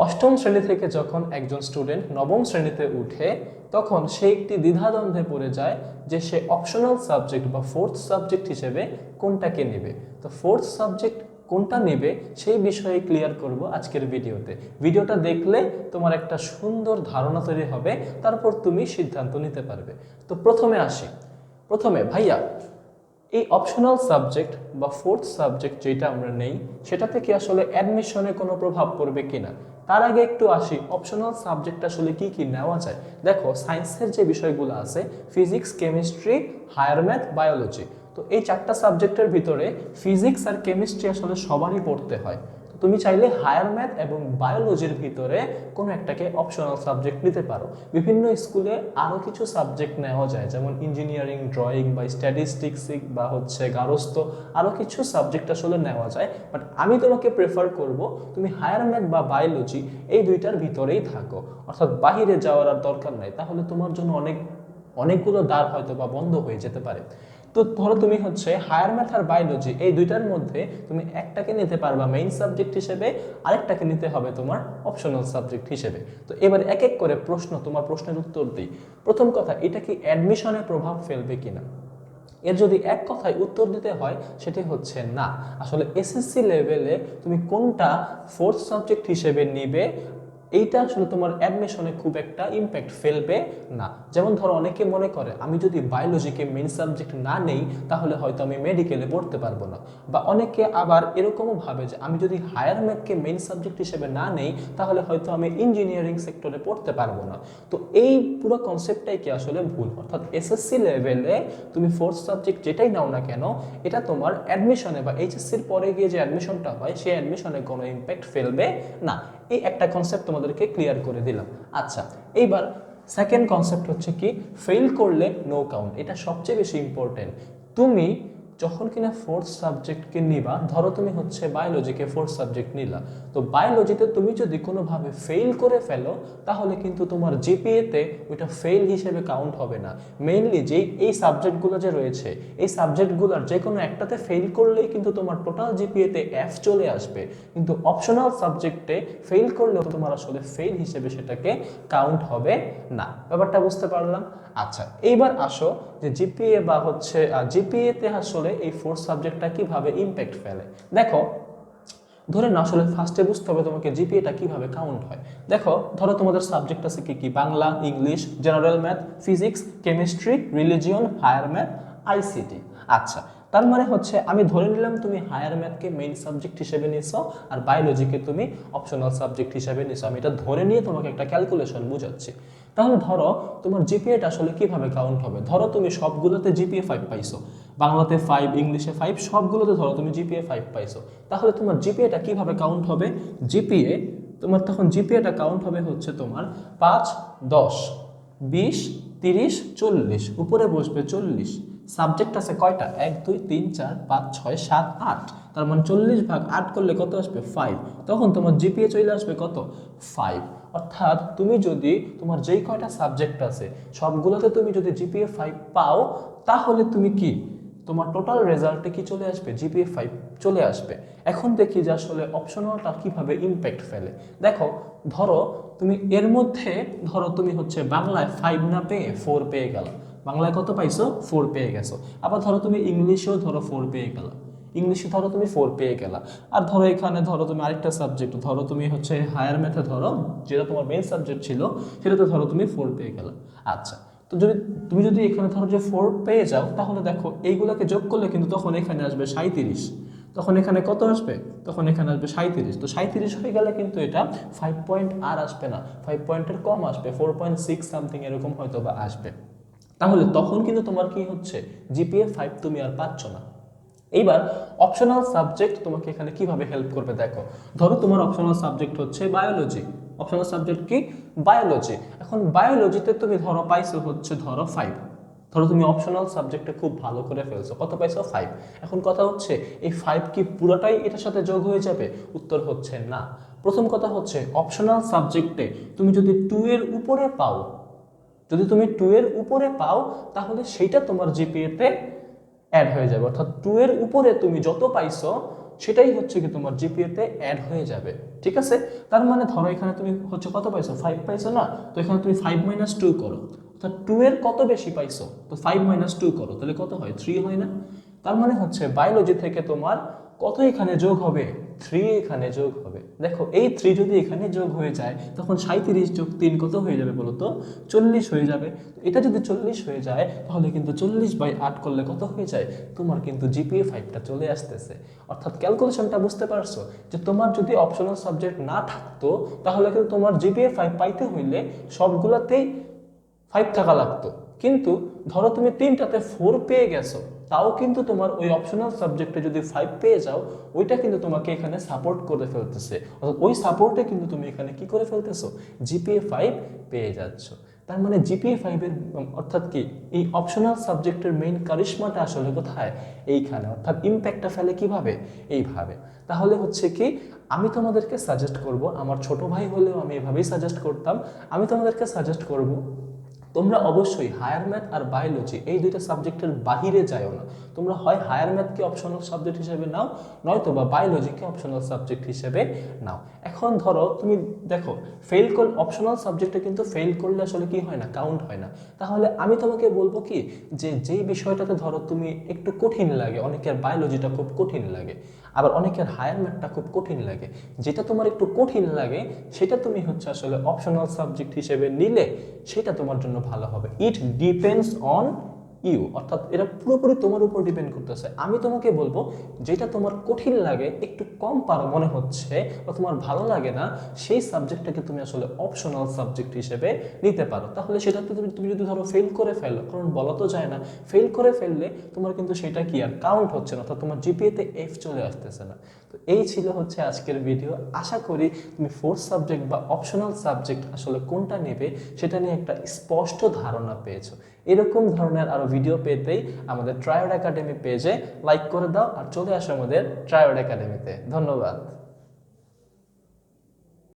অষ্টম শ্রেণী থেকে যখন একজন স্টুডেন্ট নবম শ্রেণীতে উঠে তখন সে একটি দ্বিধাদ্বন্দ্বে পড়ে যায় যে সে অপশনাল সাবজেক্ট বা ফোর্থ সাবজেক্ট হিসেবে কোনটাকে নেবে। তো ফোর্থ সাবজেক্ট কোনটা নেবে সেই বিষয়ে ক্লিয়ার করব আজকের ভিডিওতে। ভিডিওটা দেখলে তোমার একটা সুন্দর ধারণা তৈরি হবে, তারপর তুমি সিদ্ধান্ত নিতে পারবে। তো প্রথমে ভাইয়া, এই অপশনাল সাবজেক্ট বা ফোর্থ সাবজেক্ট যেটা আমরা নেই সেটাতে কি আসলে অ্যাডমিশনে কোনো প্রভাব পড়বে কিনা, তার আগে একটু আসি অপশনাল সাবজেক্ট আসলে কি কি নেওয়া যায়। দেখো, সায়েন্সের যে বিষয়গুলো আছে physics, chemistry, higher math, biology, তো এই চারটা সাবজেক্টের ভিতরে ফিজিক্স আর কেমিস্ট্রি আসলে সবারই পড়তে হয়। তুমি চাইলে হায়ার ম্যাথ এবং বায়োলজির ভিতরে কোনো একটাকে অপশনাল সাবজেক্ট নিতে পারো। বিভিন্ন স্কুলে আরও কিছু সাবজেক্ট নেওয়া যায়, যেমন ইঞ্জিনিয়ারিং, ড্রয়িং বা স্ট্যাটিস্টিক্স বা গার্হস্থ্য, আরও কিছু সাবজেক্ট আসলে নেওয়া যায়। বাট আমি তোমাকে প্রেফার করব তুমি হায়ার ম্যাথ বা বায়োলজি এই দুইটার ভিতরেই থাকো, অর্থাৎ বাহিরে যাওয়ার আর দরকার নাই, তাহলে তোমার জন্য অনেকগুলো দ্বার হয়তো বা বন্ধ হয়ে যেতে পারে। তো ধরো তুমি হায়ার ম্যাথ আর বায়োলজি এই দুইটার মধ্যে তুমি একটাকে নিতে পারবা মেইন সাবজেক্ট হিসেবে, আরেকটাকে নিতে হবে তোমার অপশনাল সাবজেক্ট হিসেবে। তো এবার এক এক করে তোমার প্রশ্নের উত্তর দিই। প্রথম কথা, এটা কি অ্যাডমিশনে প্রভাব ফেলবে কিনা? এর যদি এক কথায় উত্তর দিতে হয় সেটি হচ্ছে না। আসলে এসএসসি লেভেলে তুমি কোনটা ফোর্থ সাবজেক্ট হিসেবে নিবে এইটা আসলে তোমার অ্যাডমিশনে খুব একটা ইম্প্যাক্ট ফেলবে না। যেমন ধরো, অনেকে মনে করে আমি যদি বায়োলজিকে মেইন সাবজেক্ট না নেই তাহলে হয়তো আমি মেডিকেলে পড়তে পারবো না, বা অনেকে আবার এরকমও ভাবে যে আমি যদি হায়ার ম্যাথকে মেইন সাবজেক্ট হিসেবে না নেই তাহলে হয়তো আমি ইঞ্জিনিয়ারিং সেক্টরে পড়তে পারবো না। তো এই পুরো কনসেপ্টটাই কি আসলে ভুল। অর্থাৎ এসএসসি লেভেলে তুমি ফোর্থ সাবজেক্ট যেটাই নাও না কেন, এটা তোমার অ্যাডমিশনে বা এইচএসসির পরে গিয়ে যে অ্যাডমিশনটা হয় সেই অ্যাডমিশনে কোনো ইম্প্যাক্ট ফেলবে না। এই একটা কনসেপ্ট তোমাদেরকে ক্লিয়ার করে দিলাম। আচ্ছা, এইবার সেকেন্ড কনসেপ্ট হচ্ছে কি, ফেল করলে নো কাউন্ট। এটা সবচেয়ে বেশি ইম্পর্টেন্ট। তুমি যখন কিনা ফোর্থ সাবজেক্টকে নিবা, ধরো তুমি বায়োলজিকে ফোর্থ সাবজেক্ট নিলা, তো বায়োলজিতে তুমি যদি কোনোভাবে ফেল করে ফেলো তাহলে কিন্তু তোমার জিপিএতে ওইটা ফেল হিসেবে কাউন্ট হবে না। মেইনলি এই সাবজেক্টগুলো যে রয়েছে এই সাবজেক্টগুলোর যে কোনো একটাতে ফেল করলেই কিন্তু তোমার টোটাল জিপিএতে এফ চলে আসবে, কিন্তু অপশনাল সাবজেক্টে ফেল করলেও তোমার আসলে ফেল হিসেবে সেটাকে কাউন্ট হবে না। ব্যাপারটা বুঝতে পারলাম? আচ্ছা, এইবার আসো যে জিপিএ বা জিপিএতে আসলে এই ফোর্থ সাবজেক্টটা কিভাবে ইম্প্যাক্ট ফেলে। দেখো, ধরে না, আসলে ফার্স্টে বুঝতে হবে তোমাকে জিপিএটা কিভাবে কাউন্ট হয়। দেখো, ধরো তোমাদের সাবজেক্ট আছে কি কি, Bangla, English, general math, physics, chemistry, religion, higher math, ICT. আচ্ছা, তার মানে আমি ধরে নিলাম তুমি হায়ার ম্যাথকে মেইন সাবজেক্ট হিসেবে নিছো আর বায়োলজিকে তুমি অপশনাল সাবজেক্ট হিসেবে নিছো। আমি এটা ধরে নিয়ে তোমাকে একটা ক্যালকুলেশন বুঝাচ্ছি। তাহলে ধরো তোমার জিপিএটা আসলে কিভাবে কাউন্ট হবে। ধরো তুমি সবগুলোতে জিপিএ 5 পাইছো, বাংলাতে 5, ইংলিশে 5, সবগুলোতে ধরো তুমি জিপিএ 5 পাইছো, তাহলে তোমার জিপিএটা কিভাবে কাউন্ট হবে? জিপিএটা কাউন্ট হবে তোমার 5, 10, 20, 30, 40, উপরে বসবে 40। সাবজেক্ট আছে কয়টা? 1, 2, 3, 4, 5, 6, 7, 8, তার মানে 40/8 করলে কত আসবে? 5। তখন তোমার জিপিএ চলে আসবে কত? 5। অর্থাৎ তুমি যদি তোমার যেই কয়টা সাবজেক্ট আছে সবগুলোতে তুমি যদি জিপিএ 5 পাও তাহলে তুমি কি তোমার টোটাল রেজাল্টে কি চলে আসবে? জিপিএ 5 চলে আসবে। এখন দেখি যে আসলে অপশনালটা কিভাবে ইম্প্যাক্ট ফেলে। দেখো, ধরো তুমি এর মধ্যে তুমি বাংলায় 5 না পেয়ে 4 পেয়ে গেল। বাংলায় কত পাইছো? 4 পেয়ে গেছো। আবার ধরো তুমি ইংলিশেও 4 পেয়ে গেল, ইংলিশে তুমি 4 পেয়ে গেলা। আর ধরো এখানে তুমি আরেকটা সাবজেক্ট তুমি হায়ার ম্যাথে যেটা তোমার মেইন সাবজেক্ট ছিল সেটাতে তুমি 4 পেয়ে গেলা। আচ্ছা, তো তুমি যদি এখানে যে 4 পেয়ে যাও তাহলে দেখো এইগুলোকে যোগ করলে কিন্তু তখন এখানে আসবে 37। তখন এখানে কত আসবে? তখন এখানে আসবে 37। তো 37 হয়ে গেলে কিন্তু এটা 5 পয়েন্ট আর আসবে না, 5 পয়েন্টের কম আসবে, 4.6 সামথিং এরকম হয়তো বা আসবে। তাহলে তখন কিন্তু তোমার কি জিপিএ 5 তুমি আর পাচ্ছ না। এইবার অপশনাল সাবজেক্ট তোমাকে এখানে কিভাবে হেল্প করবে দেখো। ধরো তোমার optional subject biology, optional subject কি? বায়োলজি। এখন বায়োলজিতে তুমি পাইছো 5। তুমি অপশনাল সাবজেক্টে খুব ভালো করে ফেলছো, কত পাইছো? 5। এখন কথা এই 5 কি পুরোটাই এটার সাথে যোগ হয়ে যাবে? উত্তর না। প্রথম কথা অপশনাল সাবজেক্টে তুমি যদি 2 এর উপরে পাও, তাহলে সেইটা তোমার জিপিএতে অ্যাড হয়ে যাবে। অর্থাৎ 2 এর উপরে তুমি যত পাইছো সেটাই হচ্ছে কি তোমার জিপিএতে অ্যাড হয়ে যাবে। ঠিক আছে, তার মানে ধরো এখানে তুমি হচ্ছে কত পাইছো, 5 পাইছো না, তো এখানে তুমি 5 - 2 করো, অর্থাৎ 2 এর কত বেশি পাইছো, তো 5 - 2 করো, তাহলে কত হয়, 3 হয় না? তার মানে হচ্ছে বায়োলজি থেকে তোমার কত এখানে যোগ হবে, 3 এখানে যোগ হবে। দেখো এই 3 যদি এখানে যোগ হয়ে যায় তখন 37 যোগ 3 কত হয়ে যাবে বলো তো, 40 হয়ে যাবে। এটা যদি 40 হয়ে যায় তাহলে কিন্তু 40/8 করলে কত হয়ে যায়, তোমার কিন্তু জিপিএ 5টা চলে আসতেছে। অর্থাৎ ক্যালকুলেশনটা বুঝতে পারছো যে তোমার যদি অপশনাল সাবজেক্ট না থাকতো তাহলে কিন্তু তোমার জিপিএ 5 পাইতে হইলে সবগুলোতেই 5 থাকা লাগতো, কিন্তু ধরো তুমি 3টাতে 4 পেয়ে গেছো, তাও কিন্তু তোমার ওই অপশনাল সাবজেক্টে যদি 5 পেয়ে যাও ওইটা কিন্তু তোমাকে এখানে সাপোর্ট করে ফেলতেছে, অর্থাৎ ওই সাপোর্টে কিন্তু তুমি এখানে কি করে ফেলতেছো, জিপিএ 5 পেয়ে যাচ্ছ। তার মানে জিপিএ 5-এর অর্থাৎ কি এই অপশনাল সাবজেক্টের মেইন কারিশমাটা আসলে কোথায়, এইখানে, অর্থাৎ ইম্প্যাক্টটা ফেলে কিভাবে, এইভাবে। তাহলে হচ্ছে কি আমি তোমাদেরকে সাজেস্ট করব, আমার ছোট ভাই হলেও আমি এভাবেই সাজেস্ট করতাম, আমি তোমাদেরকে সাজেস্ট করব তোমরা অবশ্যই হায়ার ম্যাথ আর বায়োলজি এই দুইটা সাবজেক্টের বাহিরে যাও না। তোমরা হয় হায়ার ম্যাথকে অপশনাল সাবজেক্ট হিসেবে নাও, নয়তো বা বায়োলজিকে অপশনাল সাবজেক্ট হিসেবে নাও। এখন ধরো তুমি দেখো ফেল করলে অপশনাল সাবজেক্টে কিন্তু ফেল করলে আসলে কি হয় না, কাউন্ট হয় না। তাহলে আমি তোমাকে বলবো কি যে যেই বিষয়টাতে ধরো তুমি একটু কঠিন লাগে, অনেকের বায়োলজিটা খুব কঠিন লাগে, আবার অনেকের হায়ার ম্যাথটা খুব কঠিন লাগে, যেটা তোমার একটু কঠিন লাগে সেটা তুমি হচ্ছে আসলে অপশনাল সাবজেক্ট হিসেবে নিলে সেটা তোমার জন্য ভালো হবে। ইট ডিপেন্ডস অন ইউ, অর্থাৎ এটা পুরোপুরি তোমার উপর ডিপেন্ড করতেছে। আমি তোমাকে বলবো যেটা তোমার কঠিন লাগে, একটু কম পারো মনে হচ্ছে বা তোমার ভালো লাগে না, সেই সাবজেক্টটাকে তুমি আসলে অপশনাল সাবজেক্ট হিসেবে নিতে পারো। তাহলে সেটাতে তুমি যদি ধরো ফেল করে ফেলো, কারণ বলা তো যায় না, ফেল করে ফেললে তোমার কিন্তু সেটা কি আর কাউন্ট হচ্ছে না, অর্থাৎ তোমার জিপিএতে এফ চলে আসতেছে না। তো এই ছিল হচ্ছে আজকের ভিডিও। আশা করি তুমি ফোর্থ সাবজেক্ট বা অপশনাল সাবজেক্ট আসলে কোনটা নেবে সেটা নিয়ে একটা স্পষ্ট ধারণা পেয়েছো। এরকম ধরনের আরো ভিডিও পেতেই আমাদের ট্রায়োড একাডেমি পেজে লাইক করে দাও আর চলে আসো আমাদের ট্রায়োড একাডেমিতে। ধন্যবাদ।